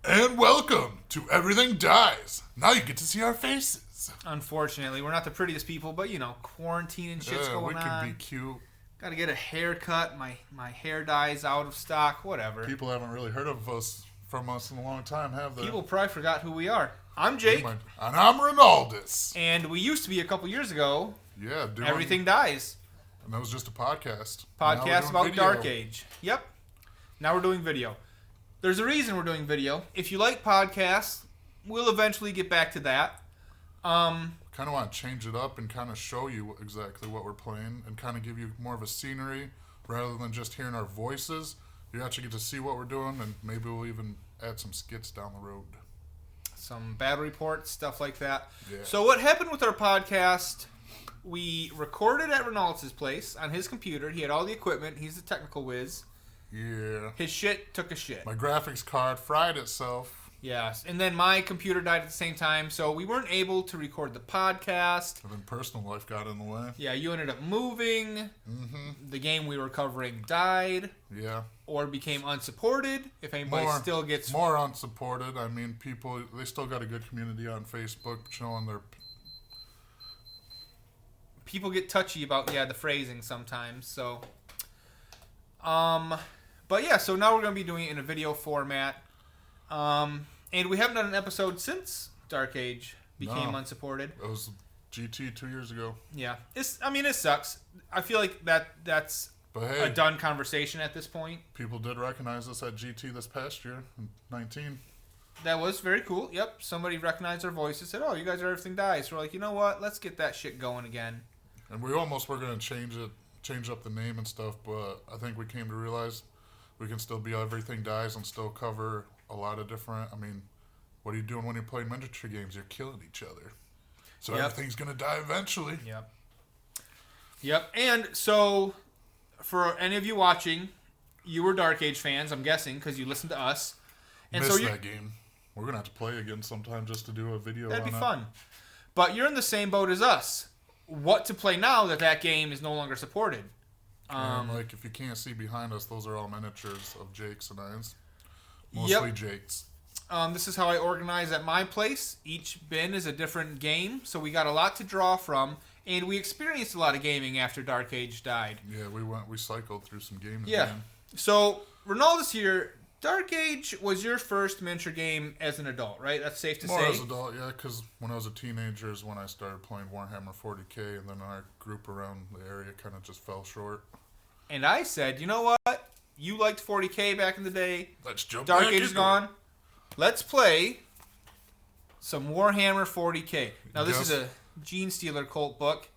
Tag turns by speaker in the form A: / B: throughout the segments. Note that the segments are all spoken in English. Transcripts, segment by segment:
A: And welcome to Everything Dies. Now you get to see our faces.
B: Unfortunately, we're not the prettiest people, but quarantine and shit's going
A: we can
B: on.
A: be cute.
B: Got to get a haircut. My hair dye's out of stock. Whatever.
A: People haven't really heard of us in a long time, have they?
B: People probably forgot who we are. I'm Jake,
A: And I'm Ronaldus.
B: and we used to be a couple years ago.
A: Yeah,
B: Everything Dies.
A: And that was just a podcast.
B: Podcast about
A: video.
B: Dark Age. Yep. Now we're doing video. There's a reason we're doing video. If you like podcasts, we'll eventually get back to that.
A: Kind of want to change it up and kind of show you exactly what we're playing and kind of give you more of a scenery rather than just hearing our voices. You actually get to see what we're doing, and maybe we'll even add some skits down the road.
B: Some battle reports, stuff like that.
A: Yeah.
B: So what happened with our podcast, we recorded at Ronald's place on his computer. He had all the equipment. He's a technical whiz.
A: Yeah.
B: His shit took a shit.
A: My graphics card fried itself.
B: Yes. And then my computer died at the same time, so we weren't able to record the podcast.
A: And then personal life got in the way.
B: Yeah, you ended up moving.
A: Mm-hmm.
B: The game we were covering died.
A: Yeah.
B: Or became unsupported. If anybody still gets...
A: More unsupported. I mean, people, they still got a good community on Facebook showing their...
B: People get touchy about, the phrasing sometimes, so... But yeah, so now we're going to be doing it in a video format. And we haven't done an episode since Dark Age became unsupported.
A: It was GT 2 years ago.
B: Yeah. It sucks. I feel like that's a done conversation at this point.
A: People did recognize us at GT this past year, in 19.
B: That was very cool. Yep. Somebody recognized our voices, said, "Oh, you guys are Everything Dies." So we're like, you know what? Let's get that shit going again.
A: And we almost were going to change up the name and stuff, but I think we came to realize we can still be Everything Dies and still cover a lot of different... I mean, what are you doing when you're playing miniature games? You're killing each other. So everything's going to die eventually.
B: Yep. And so, for any of you watching, you were Dark Age fans, I'm guessing, because you listened to us. And
A: Missed that game. We're going to have to play again sometime just to do a video
B: That'd
A: on
B: be
A: it.
B: fun. But you're in the same boat as us. What to play now that game is no longer supported?
A: Like, if you can't see behind us, those are all miniatures of Jake's and I's. Mostly Jake's.
B: This is how I organize at my place. Each bin is a different game, so we got a lot to draw from, and we experienced a lot of gaming after Dark Age died.
A: Yeah, we cycled through some games.
B: Yeah.
A: Man.
B: So, Ronaldo's here. Dark Age was your first miniature game as an adult, right? That's safe to say.
A: More as an adult, yeah, because when I was a teenager is when I started playing Warhammer 40k, and then our group around the area kind of just fell short.
B: And I said, you know what? You liked 40k back in the day.
A: Let's jump
B: Dark
A: back
B: Age is gone. Let's play some Warhammer 40k. Now, this is a Gene Stealer cult book.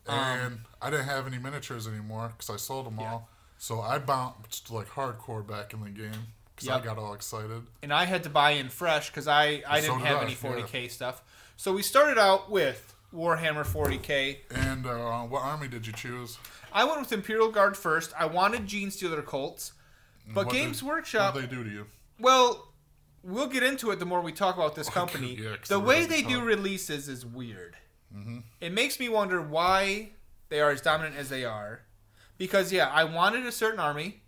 A: And I didn't have any miniatures anymore because I sold them all. So I bounced like hardcore back in the game because I got all excited.
B: And I had to buy in fresh because I didn't have any 40k stuff. So we started out with Warhammer 40k.
A: And what army did you choose?
B: I went with Imperial Guard first. I wanted Gene Stealer cults. But Games Workshop...
A: What did they do to you?
B: Well, we'll get into it the more we talk about this company. The way they do releases is weird.
A: Mm-hmm.
B: It makes me wonder why they are as dominant as they are. Because, I wanted a certain army.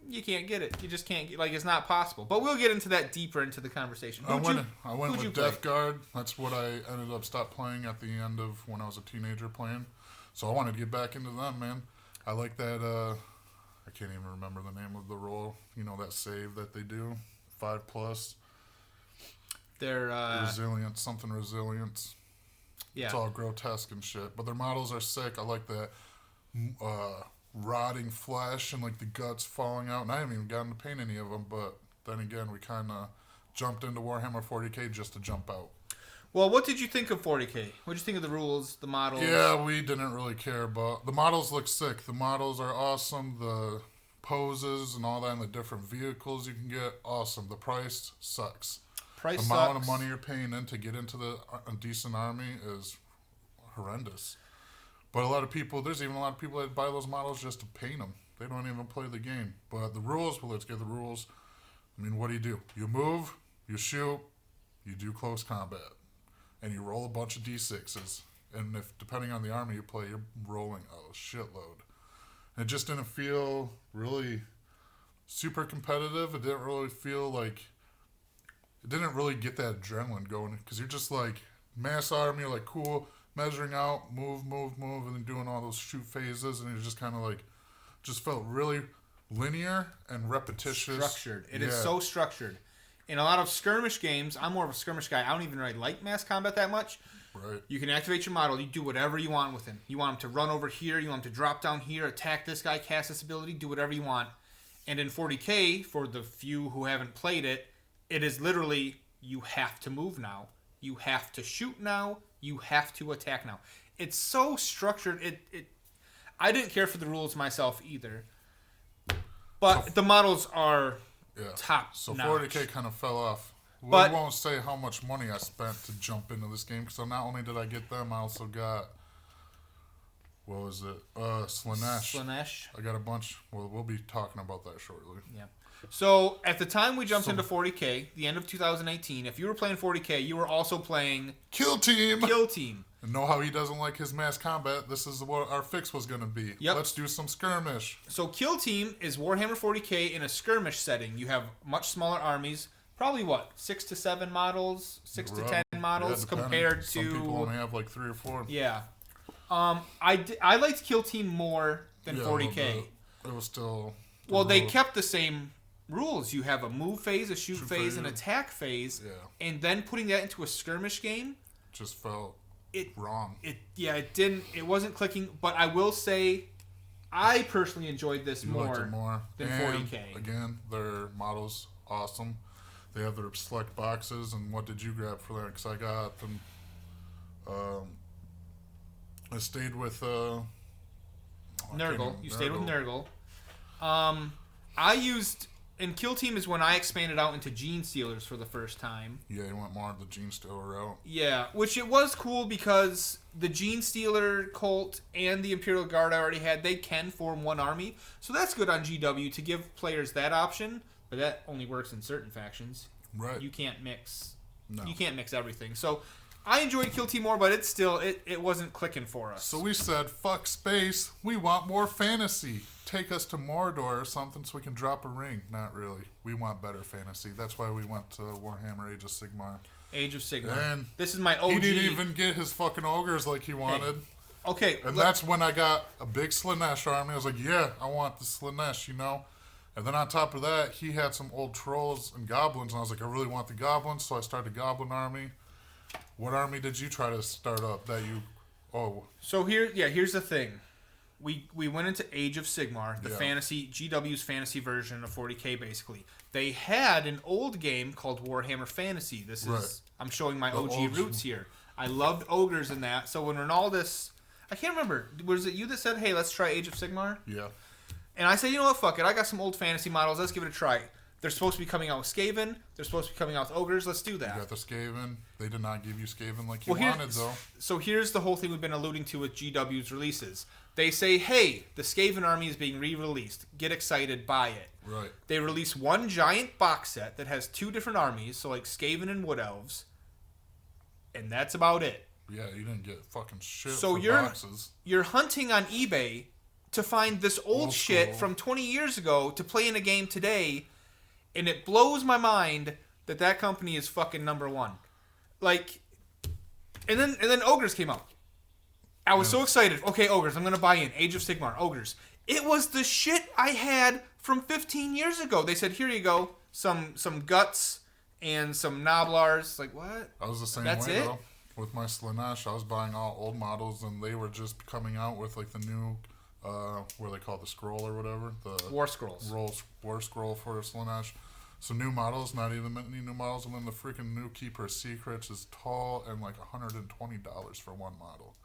B: You can't get it. You just can't get it's not possible. But we'll get into that deeper into the conversation.
A: I went with Death Guard. That's what I ended up stopped playing at the end of when I was a teenager playing. So I wanted to get back into them, man. I like that, I can't even remember the name of the roll. You know, that save that they do. 5+.
B: They're,
A: Resilience, something resilience.
B: Yeah.
A: It's all grotesque and shit. But their models are sick. I like that rotting flesh and like the guts falling out. And I haven't even gotten to paint any of them. But then again, we kind of jumped into Warhammer 40k just to jump out.
B: Well, what did you think of 40k? What did you think of the rules, the models?
A: Yeah, we didn't really care, but the models look sick. The models are awesome. The poses and all that and the different vehicles you can get, awesome. The price sucks. The amount of money you're paying in to get into a decent army is horrendous. But there's even a lot of people that buy those models just to paint them. They don't even play the game. But the rules, let's get the rules. I mean, what do? You move, you shoot, you do close combat. And you roll a bunch of D6s. And depending on the army you play, you're rolling a shitload. And it just didn't feel really super competitive. It didn't really feel like it didn't really get that adrenaline going because you're just like mass army, like cool, measuring out, move, and then doing all those shoot phases, and it just kind of like just felt really linear and repetitious.
B: Structured. It is so structured. In a lot of skirmish games, I'm more of a skirmish guy. I don't even really like mass combat that much.
A: Right.
B: You can activate your model. You do whatever you want with him. You want him to run over here. You want him to drop down here, attack this guy, cast this ability, do whatever you want. And in 40K, for the few who haven't played it, it is literally you have to move now. You have to shoot now. You have to attack now. It's so structured. I didn't care for the rules myself either. But the models are top
A: So
B: notch.
A: 40K kind of fell off. We won't say how much money I spent to jump into this game, because not only did I get them, I also got, what was it? Slaanesh. I got a bunch. Well, we'll be talking about that shortly.
B: Yeah. So at the time we jumped into 40K, the end of 2018, if you were playing 40K, you were also playing
A: Kill Team. And know how he doesn't like his mass combat? This is what our fix was going to be.
B: Yep.
A: Let's do some skirmish.
B: So Kill Team is Warhammer 40K in a skirmish setting. You have much smaller armies. Probably 6 to 7 models, 6 to 10 models compared to.
A: Some people only have like 3 or 4.
B: Yeah. I liked Kill Team more than 40K.
A: It was still.
B: Well, they kept the same rules. You have a move phase, a shoot phase, an attack phase, and then putting that into a skirmish game
A: just felt wrong.
B: It wasn't clicking. But I will say, I personally enjoyed this more than 40K.
A: Again, their models awesome. They have their select boxes. And what did you grab for that? Because I got them. I stayed with
B: Nurgle. You stayed with Nurgle. I used. And Kill Team is when I expanded out into Gene Stealers for the first time.
A: Yeah, you went more of the Gene Stealer route.
B: Yeah, which it was cool because the Gene Stealer cult and the Imperial Guard I already had, they can form one army. So that's good on GW to give players that option, but that only works in certain factions.
A: Right.
B: You can't mix. No. You can't mix everything. So I enjoyed Kill Team more, but it still it wasn't clicking for us.
A: So we said, fuck space. We want more fantasy. Take us to Mordor or something so we can drop a ring. Not really. We want better fantasy. That's why we went to Warhammer Age of Sigmar.
B: Age of Sigmar.
A: And
B: this is my OG.
A: He didn't even get his fucking ogres like he wanted.
B: Hey. Okay.
A: And that's when I got a big Slaanesh army. I was like, yeah, I want the Slaanesh, you know? And then on top of that, he had some old trolls and goblins. And I was like, I really want the goblins. So I started a goblin army. What army did you try to start up that you... Oh.
B: So here's the thing. We went into Age of Sigmar, the fantasy, GW's fantasy version of 40K, basically. They had an old game called Warhammer Fantasy. This is, I'm showing my OG roots here. I loved ogres in that. So when Ronaldus, I can't remember, was it you that said, hey, let's try Age of Sigmar?
A: Yeah.
B: And I said, you know what, fuck it. I got some old fantasy models. Let's give it a try. They're supposed to be coming out with Skaven. They're supposed to be coming out with ogres. Let's do that.
A: You got the Skaven. They did not give you Skaven like you wanted, though.
B: So here's the whole thing we've been alluding to with GW's releases. They say, hey, the Skaven army is being re-released. Get excited, buy it.
A: Right.
B: They release one giant box set that has 2 different armies, so like Skaven and Wood Elves. And that's about it.
A: Yeah, you didn't get fucking shit
B: so
A: for boxes.
B: You're hunting on eBay to find this old shit from 20 years ago to play in a game today, and it blows my mind that company is fucking number one. Like, and then Ogres came out. I was so excited. Okay, Ogres, I'm gonna buy in. Age of Sigmar, Ogres. It was the shit I had from 15 years ago. They said, here you go, some guts and some Noblars. Like, what?
A: I was the same way, though. With my Slaanesh, I was buying all old models, and they were just coming out with, like, the new, what do they call it, the scroll or whatever? The
B: War Scrolls.
A: War Scroll for Slaanesh. So new models, not even many new models, and then the freaking new Keeper Secrets is tall and, like, $120 for one model.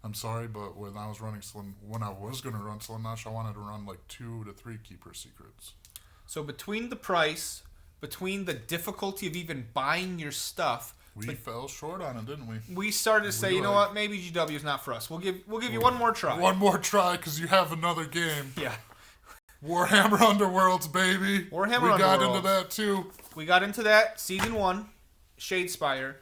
A: I'm sorry, but when I was going to run Slaanesh, I wanted to run, like, 2 to 3 Keeper Secrets.
B: So between the price, between the difficulty of even buying your stuff,
A: we fell short on it, didn't we?
B: We started to say, you know what, maybe GW is not for us. We'll give you one more try.
A: One more try, because you have another game.
B: Yeah.
A: Warhammer Underworlds, baby.
B: Warhammer Underworlds.
A: We got into that, too.
B: We got into that. Season 1, Shadespire.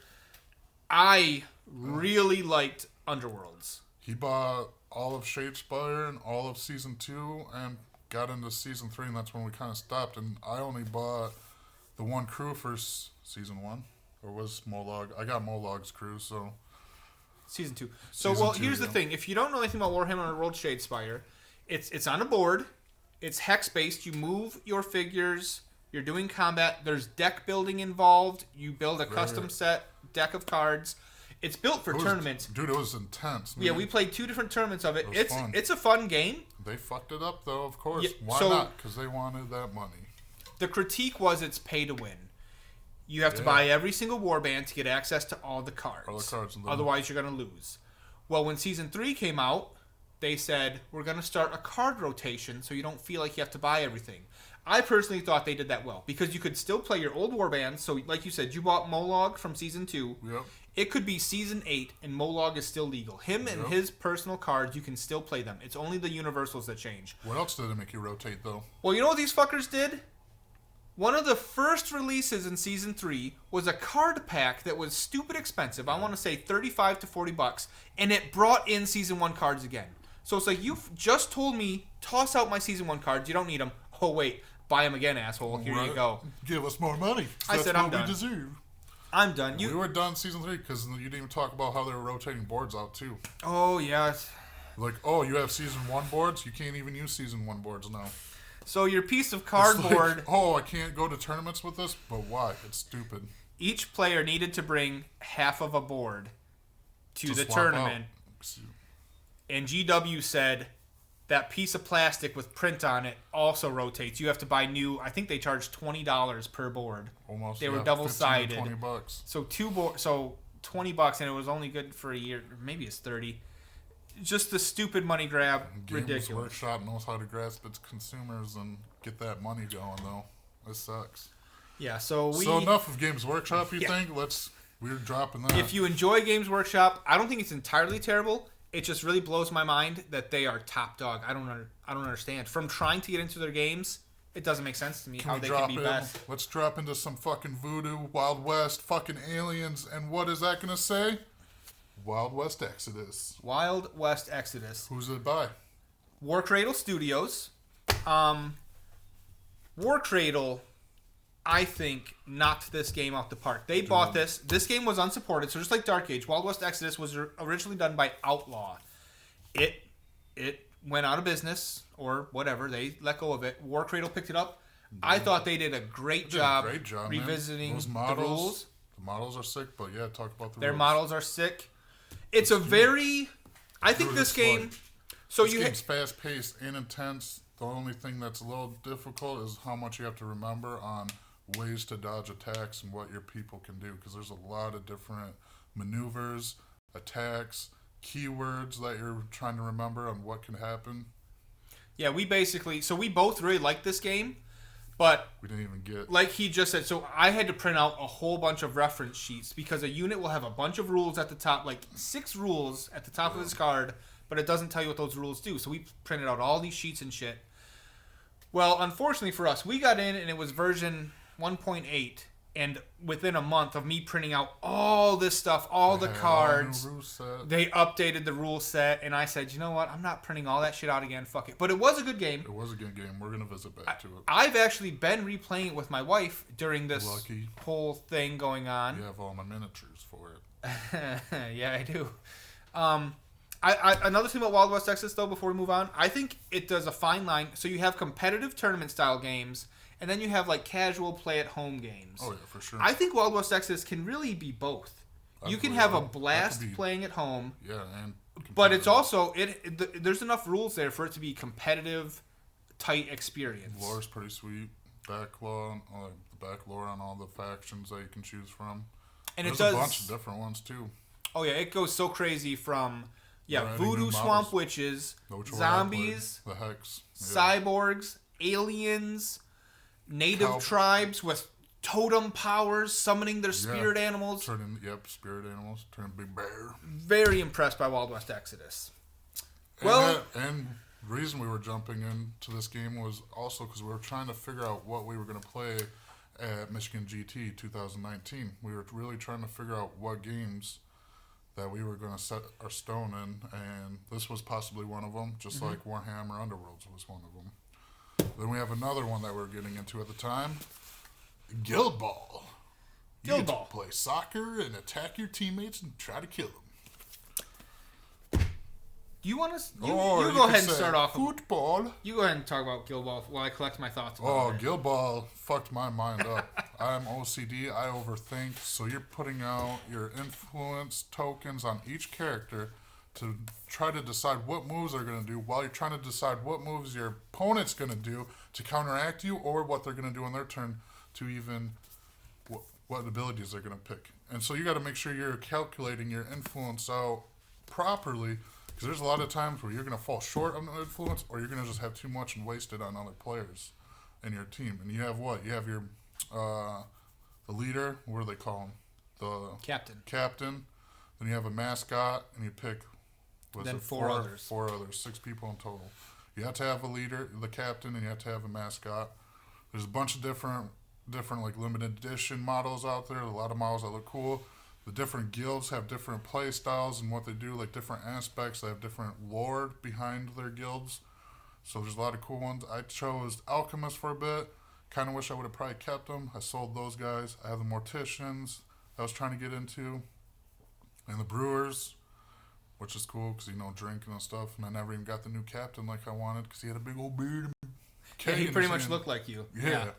B: I really liked Underworlds.
A: He bought all of Shadespire and all of Season 2 and got into Season 3, and that's when we kind of stopped. And I only bought the one crew for season 1, or was Molag? I got Molag's crew, so
B: season 2. So here's the thing: if you don't know anything about Warhammer World Shadespire, it's on a board. It's hex based. You move your figures. You're doing combat. There's deck building involved. You build a custom set deck of cards. It's built for tournaments.
A: Dude, it was intense.
B: Man. Yeah, we played 2 different tournaments of it. It's a fun game.
A: They fucked it up, though, of course. Yeah, why not? Because they wanted that money.
B: The critique was it's pay to win. You have to buy every single warband to get access to all the cards. Otherwise, you're going to lose. Well, when Season 3 came out, they said, we're going to start a card rotation so you don't feel like you have to buy everything. I personally thought they did that well because you could still play your old warbands. So, like you said, you bought Molag from Season 2.
A: Yep.
B: It could be Season 8 and Molag is still legal. Him and his personal cards, you can still play them. It's only the universals that change.
A: What else did it make you rotate, though?
B: Well, you know what these fuckers did? One of the first releases in Season 3 was a card pack that was stupid expensive. I want to say $35 to $40, and it brought in Season 1 cards again. So it's like, you just told me, toss out my Season 1 cards. You don't need them. Oh, wait. Buy them again, asshole. Here you go.
A: Give us more money.
B: I said I'm done.
A: We deserve.
B: I'm done.
A: We were done Season 3 because you didn't even talk about how they were rotating boards out, too.
B: Oh, yes.
A: Like, you have Season 1 boards? You can't even use Season 1 boards now.
B: So your piece of cardboard...
A: Like, I can't go to tournaments with this? But why? It's stupid.
B: Each player needed to bring half of a board to the tournament. And GW said that piece of plastic with print on it also rotates. You have to buy new... I think they charged $20 per board.
A: Almost.
B: They were double-sided.
A: $20.
B: So $20, and it was only good for a year. Maybe it's $30. Just the stupid money grab. Ridiculous.
A: Games Workshop knows how to grasp its consumers and get that money going, though. This sucks.
B: Yeah, so
A: enough of Games Workshop, you think? We're dropping that.
B: If you enjoy Games Workshop, I don't think it's entirely terrible. It just really blows my mind that they are top dog. I don't understand. From trying to get into their games, it doesn't make sense to me how they can be best.
A: Let's drop into some fucking Voodoo, Wild West, fucking aliens, and what is that going to say? Wild West Exodus.
B: Wild West Exodus.
A: Who's it by?
B: War Cradle Studios. War Cradle, I think, knocked this game out the park. They bought this. This game was unsupported, so just like Dark Age, Wild West Exodus was originally done by Outlaw. It went out of business, or whatever. They let go of it. War Cradle picked it up. I thought they did a great job revisiting
A: those models, the rules. The models are sick, but yeah, talk about the
B: Their
A: rules.
B: models are sick. It's a very... I think this game...
A: This game's fast-paced and intense. The only thing that's a little difficult is how much you have to remember on ways to dodge attacks and what your people can do, because there's a lot of different maneuvers, attacks, keywords that you're trying to remember on what can happen.
B: Yeah, we both really liked this game, but
A: we didn't even get...
B: Like he just said, so I had to print out a whole bunch of reference sheets because a unit will have a bunch of rules at the top, like 6 rules at the top of this card, but it doesn't tell you what those rules do. So we printed out all these sheets and shit. Well, unfortunately for us, we got in and it was version 1.8, and within a month of me printing out all this stuff, all the cards, they updated the rule set, and I said, you know what, I'm not printing all that shit out again, fuck it. But it was a good game.
A: It was a good game. We're going to visit back to it.
B: I've actually been replaying it with my wife during this whole thing going on.
A: You have all my miniatures for it.
B: Yeah, I do. Another thing about Wild West Exodus, though, before we move on, I think it does a fine line. So you have competitive tournament-style games, and then you have like casual play-at-home games.
A: Oh, yeah, for sure.
B: I think Wild West Exodus can really be both. You can have a blast playing at home.
A: Yeah, and
B: but it's also there's enough rules there for it to be competitive, tight experience.
A: Lore's pretty sweet. The back lore on all the factions that you can choose from.
B: And
A: there's a bunch of different ones too.
B: Oh yeah, it goes so crazy from voodoo swamp witches, zombies,
A: the hex,
B: cyborgs, aliens, native tribes with totem powers, summoning their spirit animals.
A: Spirit animals. Turn big bear.
B: Very impressed by Wild West Exodus.
A: And the reason we were jumping into this game was also because we were trying to figure out what we were going to play at Michigan GT 2019. We were really trying to figure out what games that we were going to set our stone in, and this was possibly one of them, just like Warhammer Underworlds was one of them. Then we have another one that we were getting into at the time, Guild Ball.
B: Guild Ball.
A: Play soccer and attack your teammates and try to kill them.
B: You want to? You go ahead and start off.
A: Football.
B: You go ahead and talk about Guild Ball while I collect my thoughts.
A: Guild Ball fucked my mind up. I'm OCD. I overthink. So you're putting out your influence tokens on each character to try to decide what moves they're going to do while you're trying to decide what moves your opponent's going to do to counteract you or what they're going to do on their turn to even what abilities they're going to pick. And so you got to make sure you're calculating your influence out properly. Because there's a lot of times where you're going to fall short on the influence or you're going to just have too much and waste it on other players in your team. And you have what? You have your the leader. What do they call him? The captain. Then you have a mascot, and you pick
B: four others.
A: 6 people in total. You have to have a leader, the captain, and you have to have a mascot. There's a bunch of different like limited edition models out there. A lot of models that look cool. The different guilds have different play styles and what they do, like different aspects. They have different lore behind their guilds. So there's a lot of cool ones. I chose Alchemist for a bit. Kind of wish I would have probably kept them. I sold those guys. I have the Morticians I was trying to get into. And the Brewers, which is cool because, drinking and stuff. And I never even got the new captain like I wanted because he had a big old beard.
B: Yeah, he pretty much looked like you.
A: Yeah.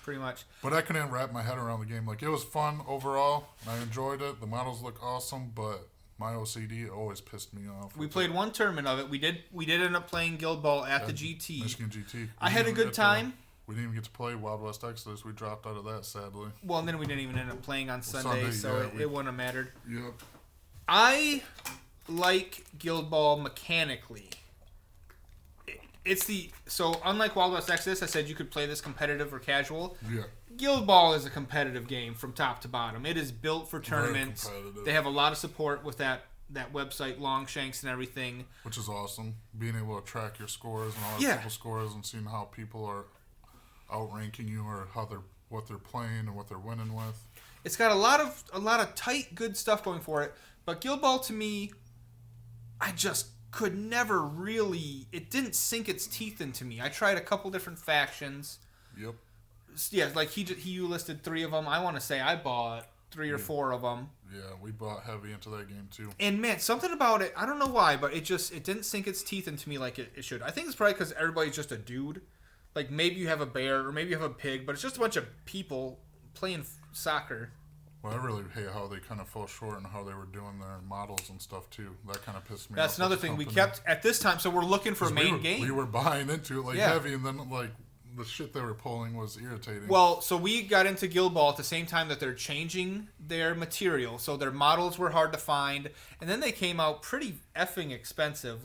B: Pretty much.
A: But I couldn't wrap my head around the game. Like, it was fun overall. I enjoyed it. The models look awesome, but my OCD always pissed me off.
B: We played one tournament of it. We did end up playing Guild Ball at the GT.
A: Michigan GT.
B: I had a good time.
A: We didn't even get to play Wild West Exodus. We dropped out of that, sadly.
B: Well, and then we didn't even end up playing on Sunday, so it wouldn't have mattered.
A: Yep.
B: I like Guild Ball mechanically. So unlike Wild West Exodus, I said you could play this competitive or casual.
A: Yeah.
B: Guild Ball is a competitive game from top to bottom. It is built for tournaments. They have a lot of support with that website, Longshanks and everything.
A: Which is awesome. Being able to track your scores and all people's scores and seeing how people are outranking you or what they're playing and what they're winning with.
B: It's got a lot of tight, good stuff going for it. But Guild Ball, to me, I just could never really... It didn't sink its teeth into me. I tried a couple different factions.
A: Yep.
B: Yeah, like you listed 3 of them. I want to say I bought 3 or 4 of them.
A: Yeah, we bought heavy into that game too.
B: And man, something about it, I don't know why, but it didn't sink its teeth into me like it should. I think it's probably because everybody's just a dude. Like maybe you have a bear or maybe you have a pig, but it's just a bunch of people playing soccer.
A: Well, I really hate how they kind of fell short and how they were doing their models and stuff too. That kind of pissed me off.
B: That's another thing. We kept at this time, so we're looking for a main game.
A: We were buying into it heavy, and then the shit they were pulling was irritating.
B: Well, so we got into Guild Ball at the same time that they're changing their material, so their models were hard to find, and then they came out pretty effing expensive.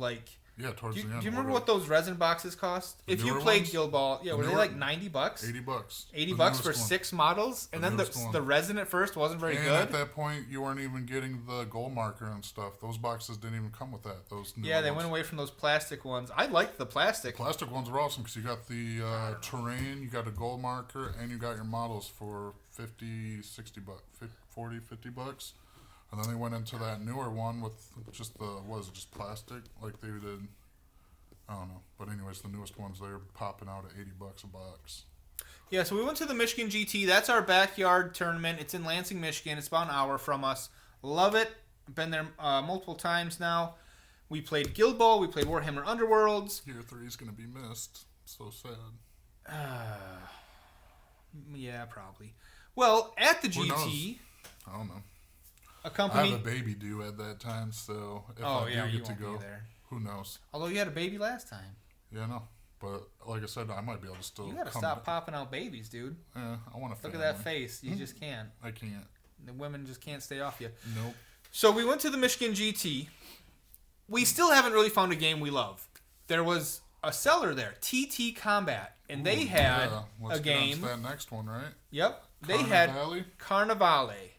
A: Towards the end.
B: Do you remember what those resin boxes cost? If you played Guild Ball, were they like $90?
A: $80.
B: $80 for 6 models, and then the resin at first wasn't very good.
A: At that point, you weren't even getting the goal marker and stuff. Those boxes didn't even come with that.
B: They went away from those plastic ones. I liked the plastic.
A: The plastic ones were awesome because you got the terrain, you got a goal marker, and you got your models for $50, $60, $40, $50. And then they went into that newer one with just just plastic, like they did. I don't know. But anyways, the newest ones, they're popping out at $80 a box.
B: Yeah, so we went to the Michigan GT. That's our backyard tournament. It's in Lansing, Michigan. It's about an hour from us. Love it. Been there multiple times now. We played Guild Ball. We played Warhammer Underworlds.
A: Year 3 is going to be missed. So sad.
B: Yeah, probably. Well, at the GT...
A: I don't know.
B: A company...
A: I have a baby due at that time, so if I do get to go, who knows?
B: Although you had a baby last time.
A: Yeah, I know. But like I said, I might be able to still.
B: You gotta stop popping out babies, dude.
A: Yeah, I want to.
B: Look at that face. You just can't.
A: I can't.
B: The women just can't stay off you.
A: Nope.
B: So we went to the Michigan GT. We still haven't really found a game we love. There was a seller there, TT Combat, and they had a game.
A: That next one, right?
B: Yep. They had Carnivale.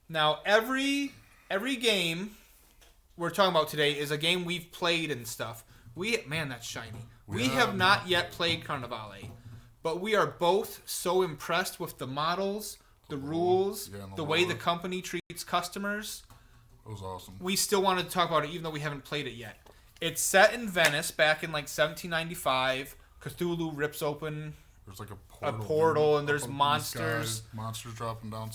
B: Now every game we're talking about today is a game we've played and stuff. That's shiny. We have not yet played Carnivale, but we are both so impressed with the models, the rules, the way the company treats customers.
A: It was awesome.
B: We still wanted to talk about it even though we haven't played it yet. It's set in Venice back in 1795. Cthulhu rips open
A: There's like
B: a portal and there's monsters.
A: Monsters dropping down,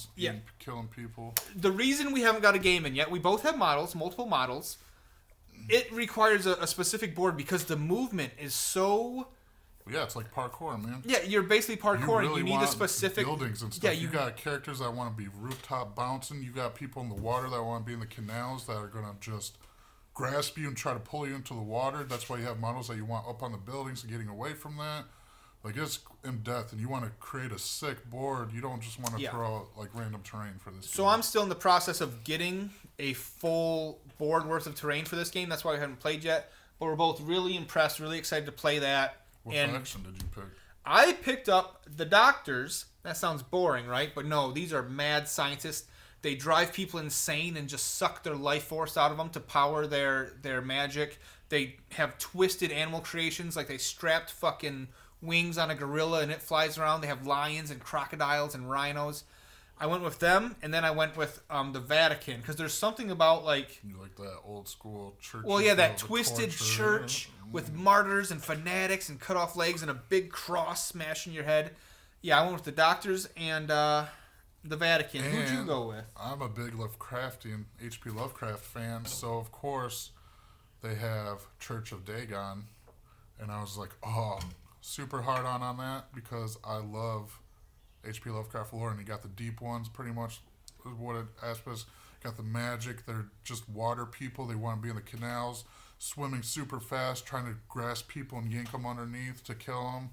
A: killing people.
B: The reason we haven't got a game in yet, we both have models, multiple models. It requires a specific board because the movement is so...
A: Yeah, it's like parkour, man.
B: Yeah, you're basically parkouring.
A: You, really
B: you need a specific...
A: buildings and stuff. Yeah, you got characters that want to be rooftop bouncing. You got people in the water that want to be in the canals that are going to just grasp you and try to pull you into the water. That's why you have models that you want up on the buildings and getting away from that. Like, it's in depth, and you want to create a sick board. You don't just want to throw out, like, random terrain for this game.
B: I'm still in the process of getting a full board worth of terrain for this game. That's why we haven't played yet. But we're both really impressed, really excited to play that.
A: What faction did you pick?
B: I picked up the Doctors. That sounds boring, right? But no, these are mad scientists. They drive people insane and just suck their life force out of them to power their magic. They have twisted animal creations, like they strapped fucking... wings on a gorilla and it flies around. They have lions and crocodiles and rhinos. I went with them, and then I went with the Vatican because there's something about like
A: you like that old school church.
B: Well, yeah, that twisted church with martyrs and fanatics and cut off legs and a big cross smashing your head. Yeah, I went with the Doctors and the Vatican.
A: And
B: who'd you go with?
A: I'm a big Lovecraftian H.P. Lovecraft fan, so of course they have Church of Dagon, and I was like, oh. Super hard on that because I love H.P. Lovecraft lore, and you got the deep ones pretty much what it aspects. Got the magic. They're just water people. They want to be in the canals, swimming super fast, trying to grasp people and yank them underneath to kill them.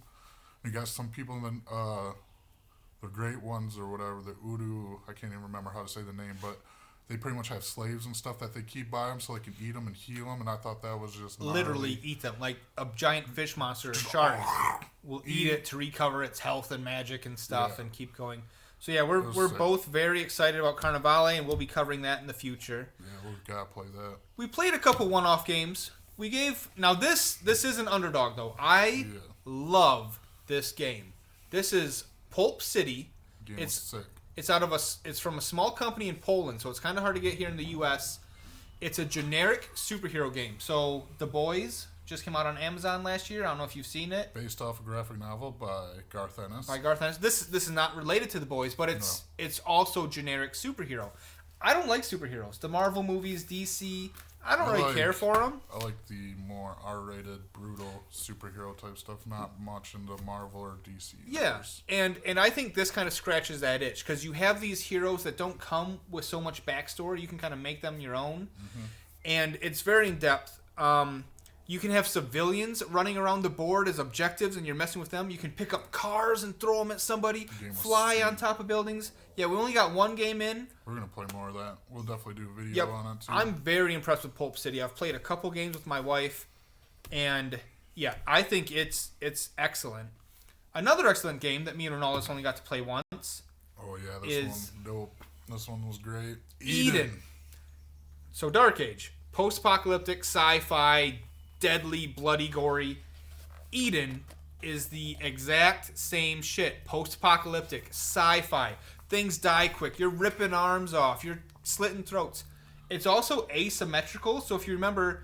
A: You got some people in the great ones or whatever, the Udu. I can't even remember how to say the name, but they pretty much have slaves and stuff that they keep by them so they can eat them and heal them, and I thought that was just
B: literally eat them. Like a giant fish monster, a shark, will eat it to recover its health and magic and stuff and keep going. So yeah, we're both very excited about Carnivale, and we'll be covering that in the future.
A: Yeah, we've got to play that.
B: We played a couple one-off games. We gave... Now this is an underdog, though. I love this game. This is Pulp City.
A: It's sick.
B: It's from a small company in Poland, so it's kind of hard to get here in the U.S. It's a generic superhero game. So The Boys just came out on Amazon last year. I don't know if you've seen it.
A: Based off a graphic novel by Garth Ennis.
B: This is not related to The Boys, but it's also generic superhero. I don't like superheroes. The Marvel movies, DC, I don't really care for them.
A: I like the more R-rated, brutal superhero type stuff. Not much into Marvel or DC.
B: Yeah, and I think this kind of scratches that itch because you have these heroes that don't come with so much backstory. You can kind of make them your own, and it's very in depth. You can have civilians running around the board as objectives, and you're messing with them. You can pick up cars and throw them at somebody, fly on top of buildings. Yeah, we only got one game in.
A: We're going to play more of that. We'll definitely do a video on it, too.
B: I'm very impressed with Pulp City. I've played a couple games with my wife, and, yeah, I think it's excellent. Another excellent game that me and Ronaldo's only got to play once.
A: Oh, yeah, this one, dope. This one was great.
B: Eden. So, Dark Age. Post-apocalyptic, sci-fi, deadly, bloody, gory. Eden is the exact same shit. Post-apocalyptic, sci-fi. Things die quick. You're ripping arms off. You're slitting throats. It's also asymmetrical. So if you remember,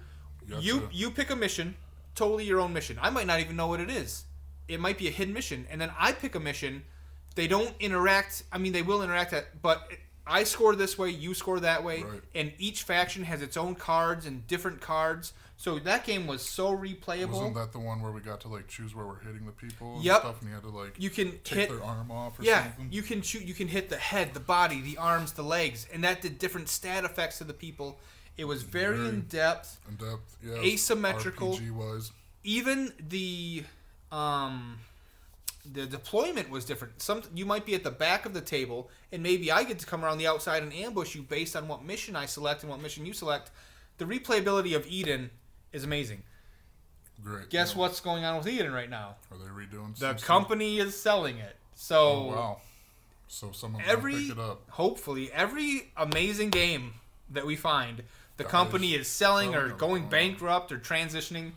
B: you pick a mission, totally your own mission. I might not even know what it is. It might be a hidden mission. And then I pick a mission. They don't interact. I mean, they will interact, but I score this way, you score that way.
A: Right.
B: And each faction has its own cards and different cards. So that game was so replayable.
A: Wasn't that the one where we got to like choose where we're hitting the people and
B: Yep.
A: stuff, and you had to like
B: you can
A: take their arm off or
B: yeah,
A: something?
B: you can shoot. You can hit the head, the body, the arms, the legs, and that did different stat effects to the people. It was very in depth.
A: In depth, yeah.
B: Asymmetrical.
A: RPG wise.
B: Even the deployment was different. You might be at the back of the table, and maybe I get to come around the outside and ambush you based on what mission I select and what mission you select. The replayability of Eden is amazing.
A: Great.
B: Guess what's going on with Eden right now?
A: Are they redoing
B: The company is selling it. So
A: wow. So someone's gonna pick it up.
B: Hopefully, every amazing game that we find, the company is selling or going bankrupt or transitioning.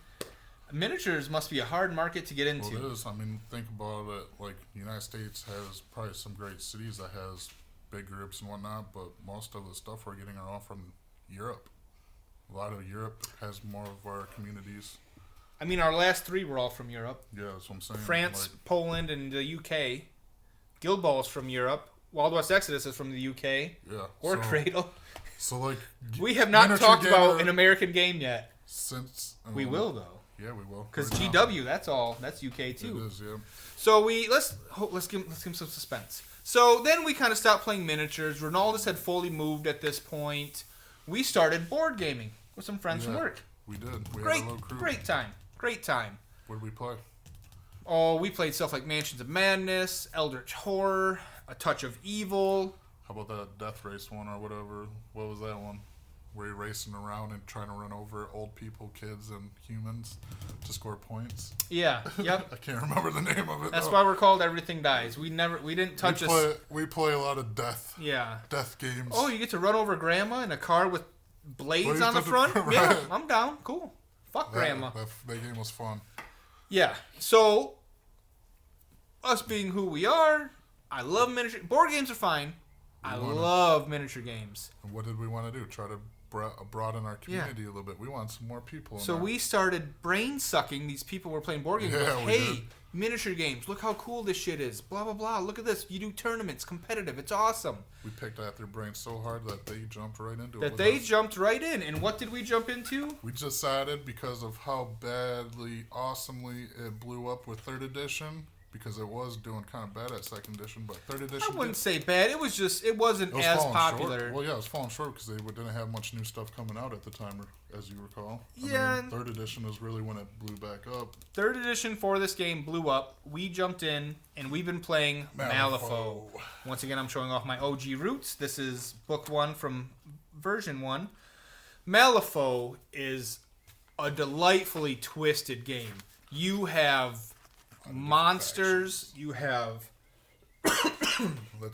B: Miniatures must be a hard market to get into.
A: Well, it is. I mean, think about it. Like, the United States has probably some great cities that has big groups and whatnot, but most of the stuff we're getting are all from Europe. A lot of Europe has more of our communities.
B: I mean, our last 3 were all from Europe.
A: Yeah, that's what I'm saying.
B: France, Poland, and the UK. Guild Ball's from Europe. Wild West Exodus is from the UK.
A: Yeah.
B: Or Cradle.
A: So, like...
B: We have not talked about an American game yet.
A: Since...
B: we will, though.
A: Yeah, we will.
B: Because GW, that's UK, too.
A: It is, yeah.
B: So, let's give him some suspense. So, then we kind of stopped playing miniatures. Ronaldus had fully moved at this point. We started board gaming with some friends from work.
A: We did. We
B: Great,
A: had a little crew.
B: great time.
A: What did we play?
B: Oh, we played stuff like Mansions of Madness, Eldritch Horror, A Touch of Evil.
A: How about that Death Race one or whatever? What was that one? Where you're racing around and trying to run over old people, kids, and humans to score points.
B: Yeah, yep.
A: I can't remember the name of it.
B: That's why we're called Everything Dies. We didn't touch
A: We play a lot of death.
B: Yeah.
A: Death games.
B: Oh, you get to run over grandma in a car with blades on the front?
A: Right.
B: Yeah, I'm down. Cool. Fuck grandma.
A: That game was fun.
B: Yeah. So, us being who we are, I love miniature... Board games are fine. I love miniature games.
A: And what did we want to do? Try to broaden our community a little bit. We want some more people.
B: So we started brain sucking these people who were playing board games.
A: Yeah,
B: like, hey, miniature games. Look how cool this shit is. Blah, blah, blah. Look at this. You do tournaments, competitive. It's awesome.
A: We picked at their brains so hard that they jumped right into it.
B: That they jumped right in. And what did we jump into?
A: We decided because of how badly, awesomely it blew up with 3rd edition. Because it was doing kind of bad at 2nd edition, but 3rd edition...
B: I wouldn't say bad. It was just... It wasn't as popular.
A: Short. Well, yeah, it was falling short because they didn't have much new stuff coming out at the time, as you recall.
B: Yeah.
A: 3rd edition is really when it blew back up.
B: 3rd edition for this game blew up. We jumped in, and we've been playing Malifaux. Once again, I'm showing off my OG roots. This is book 1 from version 1. Malifaux is a delightfully twisted game. You have... monsters, you have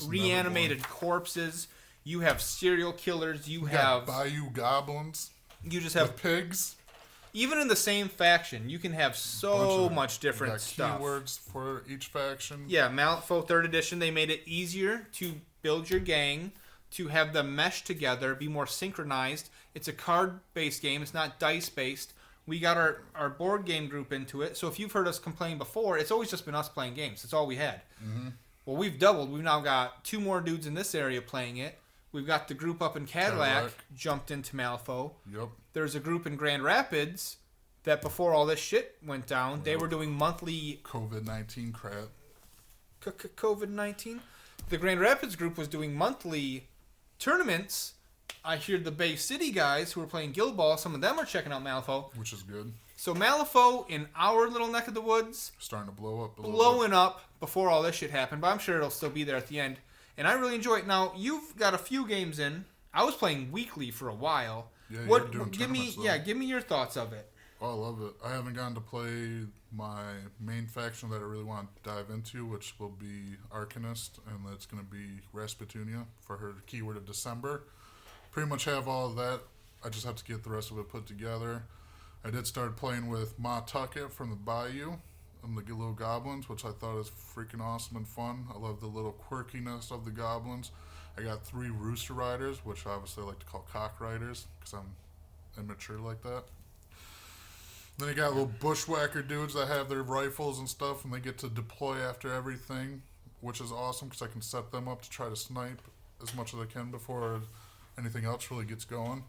B: reanimated corpses, you have serial killers, you have
A: Bayou goblins,
B: you just have
A: pigs.
B: Even in the same faction, you can have so much different stuff.
A: Keywords for each faction.
B: Yeah, Malifaux 3rd edition, they made it easier to build your gang, to have them mesh together, be more synchronized. It's a card-based game, it's not dice-based. We got our board game group into it. So if you've heard us complain before, it's always just been us playing games. That's all we had. Mm-hmm. Well, we've doubled. We've now got 2 more dudes in this area playing it. We've got the group up in Cadillac jumped into Malifaux.
A: Yep.
B: There's a group in Grand Rapids that before all this shit went down, they were doing monthly...
A: COVID-19 crap.
B: COVID-19? The Grand Rapids group was doing monthly tournaments. I hear the Bay City guys who are playing Guild Ball, some of them are checking out Malifaux.
A: Which is good.
B: So Malifaux, in our little neck of the woods...
A: starting to blow up a little
B: blowing up before all this shit happened, but I'm sure it'll still be there at the end. And I really enjoy it. Now, you've got a few games in. I was playing weekly for a while.
A: Yeah,
B: give me your thoughts of it.
A: Oh, I love it. I haven't gotten to play my main faction that I really want to dive into, which will be Arcanist, and that's going to be Rasputia for her keyword of December. Pretty much have all of that. I just have to get the rest of it put together. I did start playing with Ma Tucket from the Bayou and the little goblins, which I thought is freaking awesome and fun. I love the little quirkiness of the goblins. I got 3 Rooster Riders, which obviously I like to call Cock Riders because I'm immature like that. Then you got little bushwhacker dudes that have their rifles and stuff, and they get to deploy after everything, which is awesome because I can set them up to try to snipe as much as I can before anything else really gets going.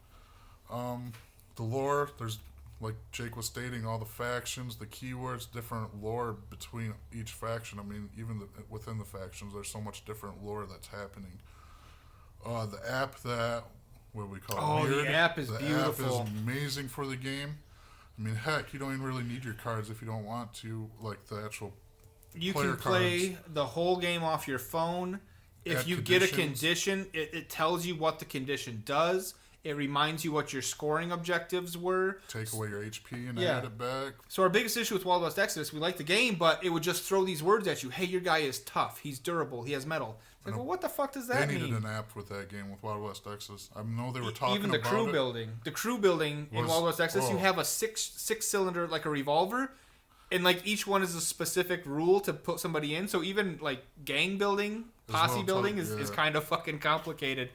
A: The lore, there's, like Jake was stating, all the factions, the keywords, different lore between each faction. I mean, even within the factions, there's so much different lore that's happening. The app that, what do we call it?
B: Weird. The app is beautiful.
A: The app is amazing for the game. I mean, heck, you don't even really need your cards if you don't want to, like the actual
B: You can play cards. The whole game off your phone. If you get a condition, it tells you what the condition does. It reminds you what your scoring objectives were.
A: Take away your HP and add it back.
B: So our biggest issue with Wild West Exodus, we like the game, but it would just throw these words at you. Hey, your guy is tough. He's durable. He has metal. It's like, well, what the fuck does that mean?
A: They needed an app with that game with Wild West Exodus. I know they were talking about
B: even the crew building. The crew building in Wild West Exodus, you have a six-cylinder, like a revolver, and like each one is a specific rule to put somebody in. So even like gang building, posse building is kind of fucking complicated.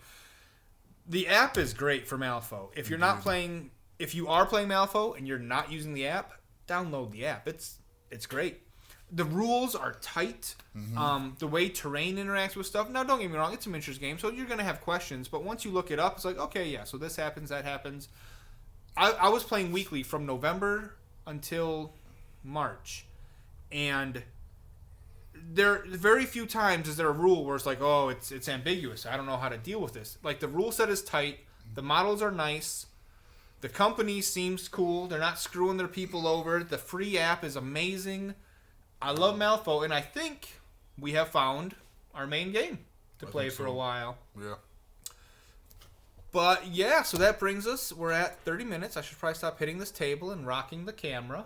B: The app is great for Malifaux. If you're not playing, if you are playing Malifaux and you're not using the app, download the app. It's great. The rules are tight. The way terrain interacts with stuff. Now, don't get me wrong, it's a miniatures game, so you're going to have questions. But once you look it up, it's like, okay, yeah, so this happens, that happens. I was playing weekly from November until March. And there very few times is there a rule where it's like, oh, it's ambiguous. I don't know how to deal with this. Like, the rule set is tight. The models are nice. The company seems cool. They're not screwing their people over. The free app is amazing. I love Malifaux, and I think we have found our main game to play for a while.
A: Yeah.
B: But, yeah, so that brings us, we're at 30 minutes. I should probably stop hitting this table and rocking the camera.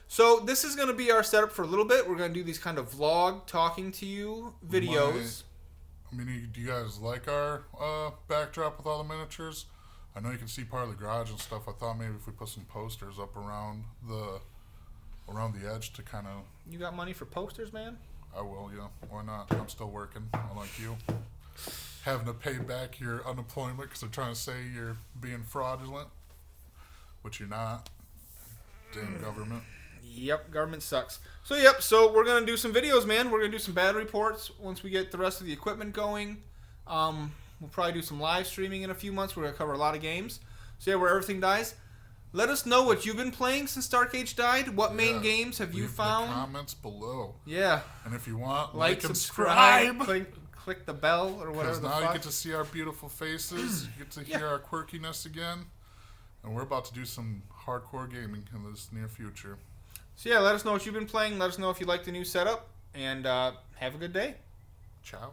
B: So this is going to be our setup for a little bit. We're going to do these kind of vlog, talking to you videos.
A: Do you guys like our backdrop with all the miniatures? I know you can see part of the garage and stuff. I thought maybe if we put some posters up around the edge to kind of...
B: You got money for posters, man?
A: I will, yeah. Why not? I'm still working, unlike you. Having to pay back your unemployment because they're trying to say you're being fraudulent, which you're not. Damn government.
B: Yep, government sucks. So we're going to do some videos, man. We're going to do some battle reports once we get the rest of the equipment going. We'll probably do some live streaming in a few months. We're going to cover a lot of games. So, yeah, where everything dies. Let us know what you've been playing since Dark Age died. What main games have you found?
A: The comments below.
B: Yeah.
A: And if you want,
B: like and subscribe. Click the bell or whatever.
A: Because now you get to see our beautiful faces. You get to hear our quirkiness again. And we're about to do some hardcore gaming in this near future.
B: So, yeah, let us know what you've been playing. Let us know if you like the new setup. And have a good day.
A: Ciao.